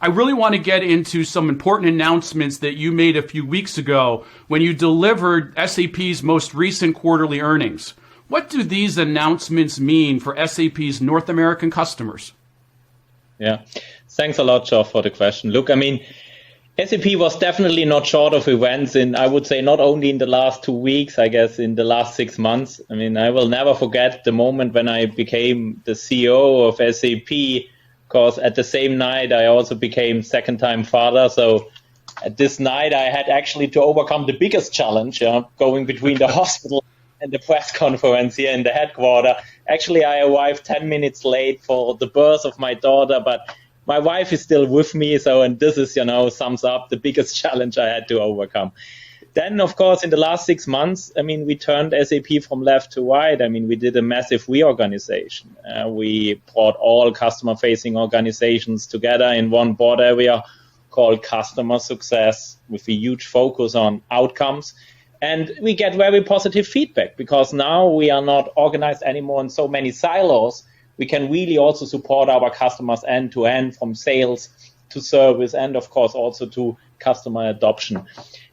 I really want to get into some important announcements that you made a few weeks ago when you delivered SAP's most recent quarterly earnings. What do these announcements mean for SAP's North American customers? Yeah, thanks a lot, Geoff, for the question. Look, I mean, SAP was definitely not short of events in, I would say, not only in the last 2 weeks, I guess in the last 6 months. I mean, I will never forget the moment when I became the CEO of SAP, because at the same night, I also became second-time father. So at this night, I had actually to overcome the biggest challenge, going between the hospital and the press conference here in the headquarters. Actually, I arrived 10 minutes late for the birth of my daughter, but my wife is still with me. So, and this is, sums up the biggest challenge I had to overcome. Then, of course, in the last 6 months, I mean, we turned SAP from left to right. I mean, we did a massive reorganization. We brought all customer-facing organizations together in one board area called customer success with a huge focus on outcomes. And we get very positive feedback because now we are not organized anymore in so many silos. We can really also support our customers end to end, from sales to service, and of course also to customer adoption.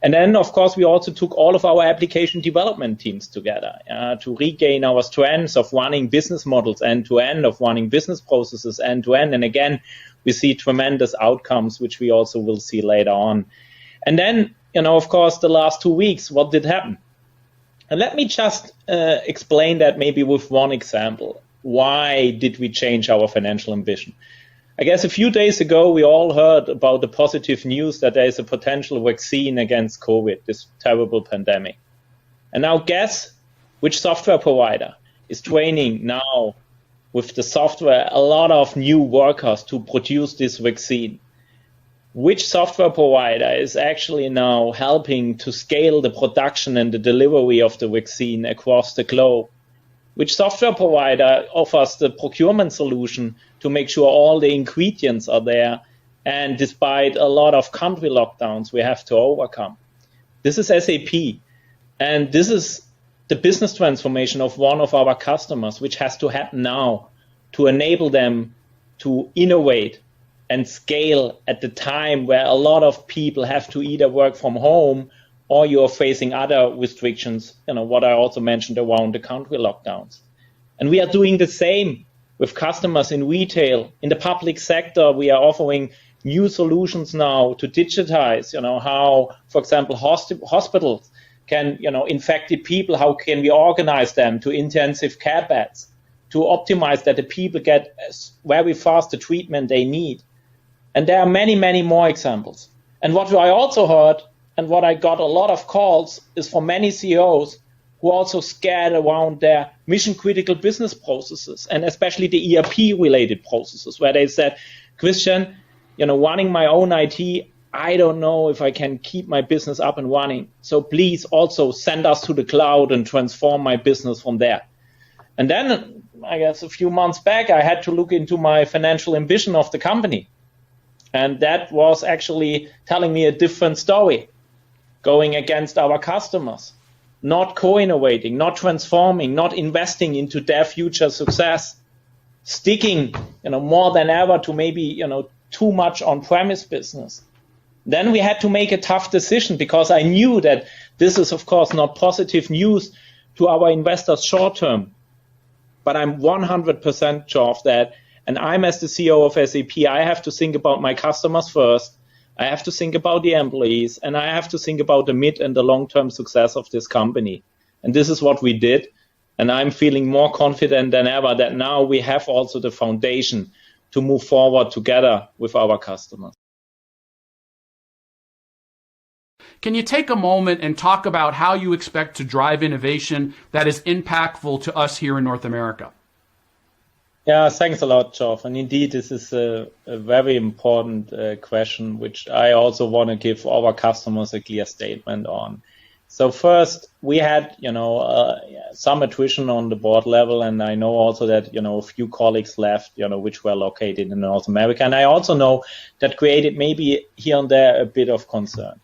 And then, of course, we also took all of our application development teams together to regain our strengths of running business models end to end, of running business processes end to end. And again, we see tremendous outcomes, which we also will see later on. And then, of course, the last 2 weeks, what did happen? And let me just explain that maybe with one example. Why did we change our financial ambition? I guess a few days ago, we all heard about the positive news that there is a potential vaccine against COVID, this terrible pandemic. And now guess which software provider is training now with the software a lot of new workers to produce this vaccine? Which software provider is actually now helping to scale the production and the delivery of the vaccine across the globe? Which software provider offers the procurement solution to make sure all the ingredients are there, and despite a lot of country lockdowns we have to overcome? This is SAP, and this is the business transformation of one of our customers, which has to happen now to enable them to innovate and scale at the time where a lot of people have to either work from home or you're facing other restrictions, what I also mentioned around the country lockdowns. And we are doing the same with customers in retail. In the public sector, we are offering new solutions now to digitize, how, for example, hospitals can, infected people, how can we organize them to intensive care beds, to optimize that the people get very fast the treatment they need. And there are many, many more examples. And what I also heard, and what I got a lot of calls, is from many CEOs who are also scared around their mission-critical business processes, and especially the ERP-related processes, where they said, Christian, running my own IT, I don't know if I can keep my business up and running. So please also send us to the cloud and transform my business from there. And then, I guess a few months back, I had to look into my financial ambition of the company. And that was actually telling me a different story. Going against our customers, not co-innovating, not transforming, not investing into their future success, sticking, more than ever to maybe, too much on-premise business. Then we had to make a tough decision because I knew that this is, of course, not positive news to our investors short term. But I'm 100% sure of that. And I'm, as the CEO of SAP, I have to think about my customers first. I have to think about the employees, and I have to think about the mid and the long-term success of this company. And this is what we did. And I'm feeling more confident than ever that now we have also the foundation to move forward together with our customers. Can you take a moment and talk about how you expect to drive innovation that is impactful to us here in North America? Yeah, thanks a lot, Geoff. And indeed, this is a very important question, which I also want to give our customers a clear statement on. So first, we had, some attrition on the board level, and I know also that, a few colleagues left, which were located in North America. And I also know that created maybe here and there a bit of concern.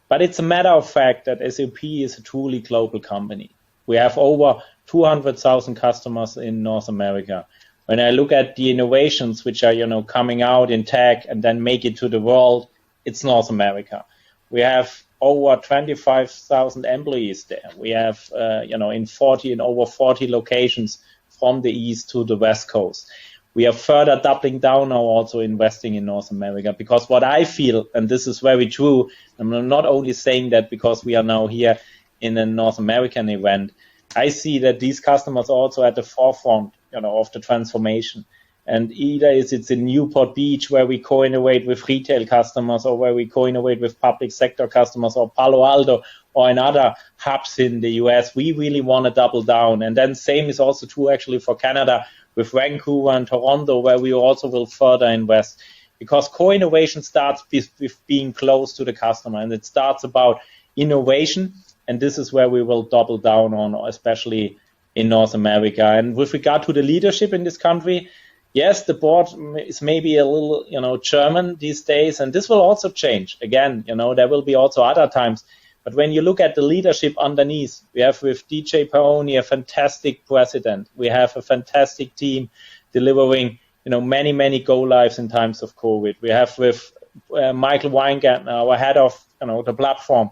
But it's a matter of fact that SAP is a truly global company. We have over 200,000 customers in North America. when I look at the innovations which are, coming out in tech and then make it to the world, it's North America. We have over 25,000 employees there. We have, in over 40 locations from the east to the west coast. We are further doubling down now, also investing in North America, because what I feel, and this is very true, I'm not only saying that because we are now here in a North American event, I see that these customers are also at the forefront, of the transformation. And either it's in Newport Beach, where we co-innovate with retail customers, or where we co-innovate with public sector customers, or Palo Alto, or in other hubs in the US, we really want to double down. And then same is also true actually for Canada, with Vancouver and Toronto, where we also will further invest. Because co-innovation starts with being close to the customer, and it starts about innovation, and this is where we will double down on, especially in North America. And with regard to the leadership in this country, yes, the board is maybe a little, German these days, and this will also change. Again, there will be also other times. But when you look at the leadership underneath, we have with DJ Peroni a fantastic president. We have a fantastic team delivering, many, many go-lives in times of COVID. We have with Michael Weingartner, our head of, the platform,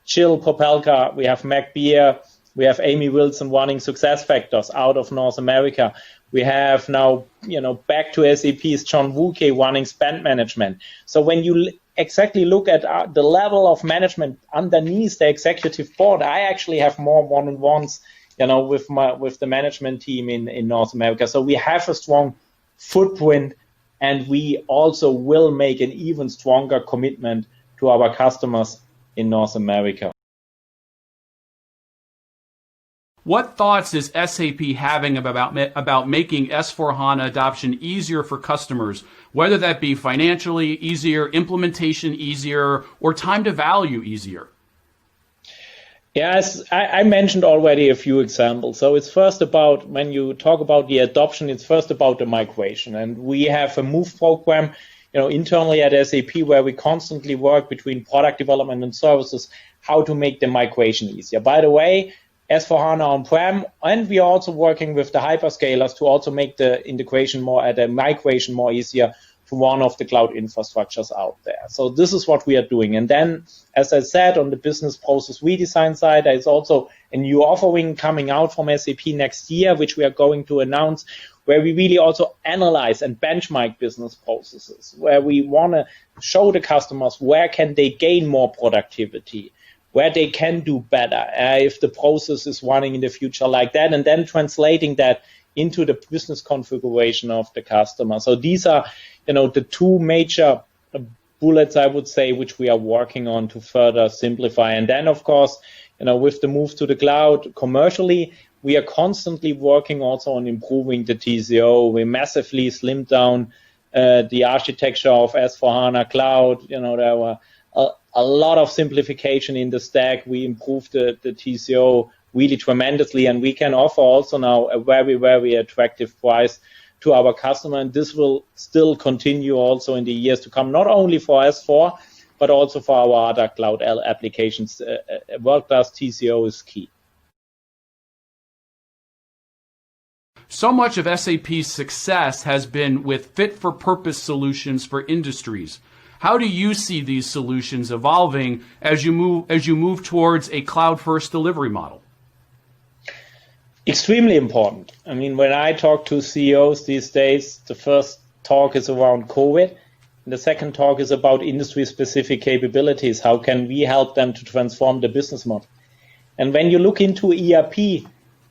Jill Popelka, we have Mac Beer, we have Amy Wilson running SuccessFactors out of North America. We have now, back to SAP's John Wuke running spend management. So when you exactly look at the level of management underneath the executive board, I actually have more one-on-ones, with the management team in North America. So we have a strong footprint, and we also will make an even stronger commitment to our customers in North America. What thoughts is SAP having about making S/4HANA adoption easier for customers, whether that be financially easier, implementation easier, or time to value easier? Yes, I mentioned already a few examples. So it's first about, when you talk about the adoption, it's first about the migration. And we have a MOVE program, internally at SAP, where we constantly work between product development and services, how to make the migration easier. By the way, S/4HANA on-prem, and we are also working with the hyperscalers to also make the integration migration more easier to one of the cloud infrastructures out there. So this is what we are doing. And then, as I said, on the business process redesign side, there is also a new offering coming out from SAP next year, which we are going to announce, where we really also analyze and benchmark business processes, where we want to show the customers where can they gain more productivity, where they can do better if the process is running in the future like that, and then translating that into the business configuration of the customer. So these are, the two major bullets, I would say, which we are working on to further simplify. And then, of course, with the move to the cloud commercially, we are constantly working also on improving the TCO. We massively slimmed down the architecture of S/4HANA Cloud. There were a lot of simplification in the stack. We improved the TCO really tremendously, and we can offer also now a very, very attractive price to our customer. And this will still continue also in the years to come, not only for S4, but also for our other cloud applications. World-class TCO is key. So much of SAP's success has been with fit-for-purpose solutions for industries. How do you see these solutions evolving as you move towards a cloud-first delivery model? Extremely important. I mean, when I talk to CEOs these days, the first talk is around COVID, and the second talk is about industry-specific capabilities. How can we help them to transform the business model? And when you look into ERP,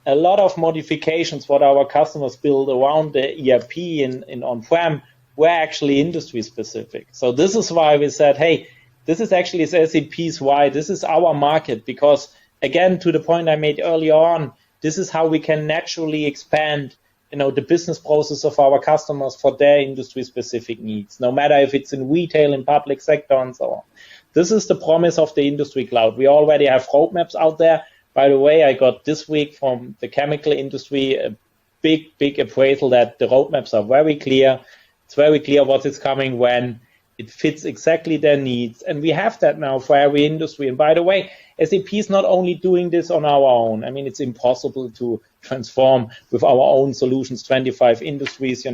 a lot of modifications what our customers build around the ERP in on-prem were actually industry specific. So this is why we said, hey, this is actually SAP's why. This is our market, because again, to the point I made earlier on, this is how we can naturally expand, the business process of our customers for their industry specific needs, no matter if it's in retail, in public sector, and so on. This is the promise of the industry cloud. We already have roadmaps out there. By the way, I got this week from the chemical industry a big appraisal that the roadmaps are very clear. It's very clear what is coming when. It fits exactly their needs. And we have that now for every industry. And by the way, SAP is not only doing this on our own. I mean, it's impossible to transform with our own solutions, 25 industries,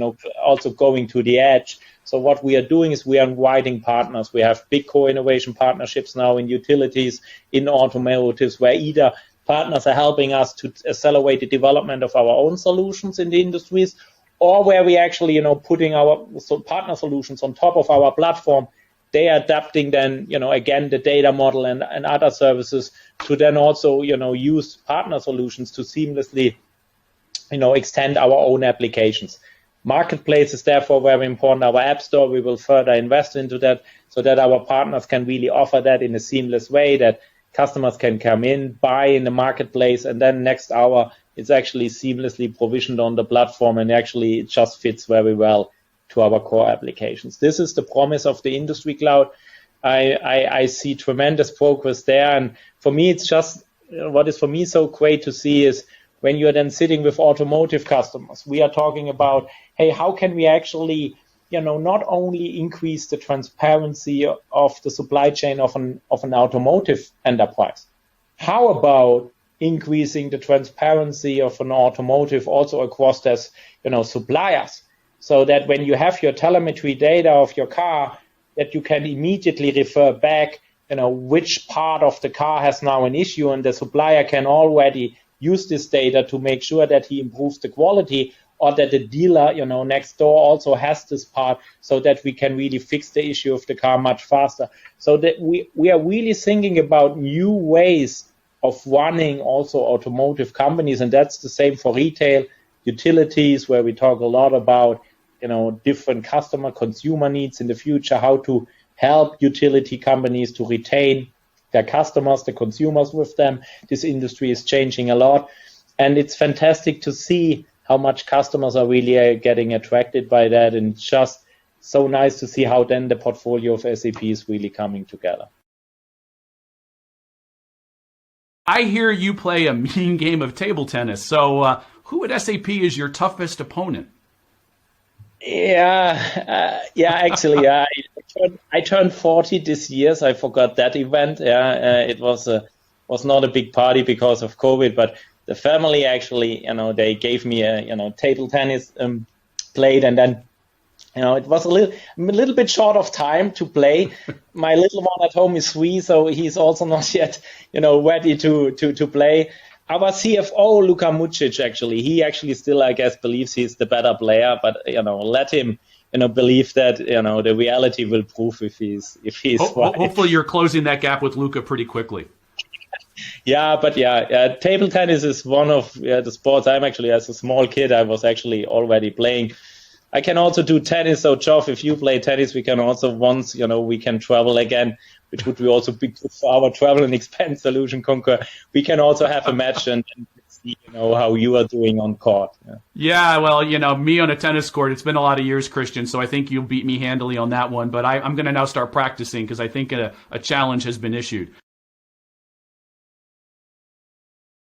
also going to the edge. So what we are doing is we are inviting partners. We have big co-innovation partnerships now in utilities, in automotives, where either partners are helping us to accelerate the development of our own solutions in the industries, or where we actually, putting our partner solutions on top of our platform. They are adapting then, again, the data model and other services to then also, use partner solutions to seamlessly, extend our own applications. Marketplace is therefore very important. Our app store, we will further invest into that so that our partners can really offer that in a seamless way, that customers can come in, buy in the marketplace, and then next hour it's actually seamlessly provisioned on the platform, and actually it just fits very well to our core applications. This is the promise of the industry cloud. I see tremendous progress there, and for me, it's just what is for me so great to see is when you're then sitting with automotive customers, we are talking about, hey, how can we actually, not only increase the transparency of the supply chain of an automotive enterprise? How about increasing the transparency of an automotive also across their, suppliers, so that when you have your telemetry data of your car, that you can immediately refer back, which part of the car has now an issue, and the supplier can already use this data to make sure that he improves the quality, or that the dealer, next door also has this part, so that we can really fix the issue of the car much faster. So that we are really thinking about new ways of running also automotive companies, and that's the same for retail, utilities, where we talk a lot about, different consumer needs in the future, how to help utility companies to retain their customers, the consumers with them. This industry is changing a lot, and it's fantastic to see how much customers are really getting attracted by that, and just so nice to see how then the portfolio of SAP is really coming together. I hear you play a mean game of table tennis. So who at SAP is your toughest opponent? Actually, I turned 40 this year, so I forgot that event. It was not a big party because of COVID, but the family actually, they gave me a table tennis plate, and then, it was a little bit short of time to play. My little one at home is 3, so he's also not yet, ready to play. Our CFO, Luka Mucic, he actually still, I guess, believes he's the better player, but, let him, believe that, the reality will prove if he's right. Hopefully you're closing that gap with Luka pretty quickly. Table tennis is one of the sports I'm actually, as a small kid, I was actually already playing. I can also do tennis, so Geoff, if you play tennis, we can also once, we can travel again, which would be also big for our travel and expense solution, Concur. We can also have a match and see, how you are doing on court. Yeah, well, me on a tennis court, it's been a lot of years, Christian, so I think you'll beat me handily on that one, but I'm going to now start practicing because I think a challenge has been issued.